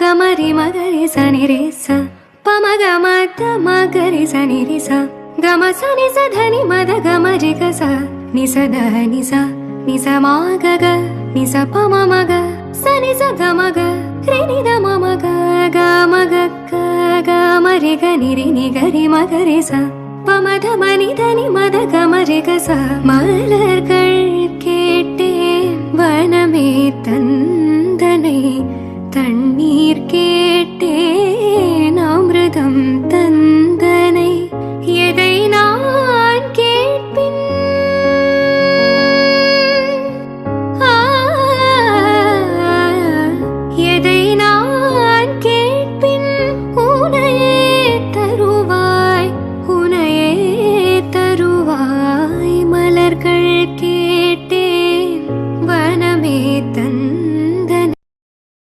గమరి మగరి సని రే స పమ గమ ద మగరి సని రి స గమ సని స ధని మద గమరి గ స ని స ద ని స ని స మా గ గ ని స పమ మగ సని స గ మగ రి ని ద మ మగ గ మగ గ గ మరి గ ని రి ని గ రి మగ రి స பம த மனி தனி மத கமரி கச மலர்கள் கேட்டேன் வனமே தந்தனை தண்ணீர் கேட்டேன் அமிர்தம் தந்த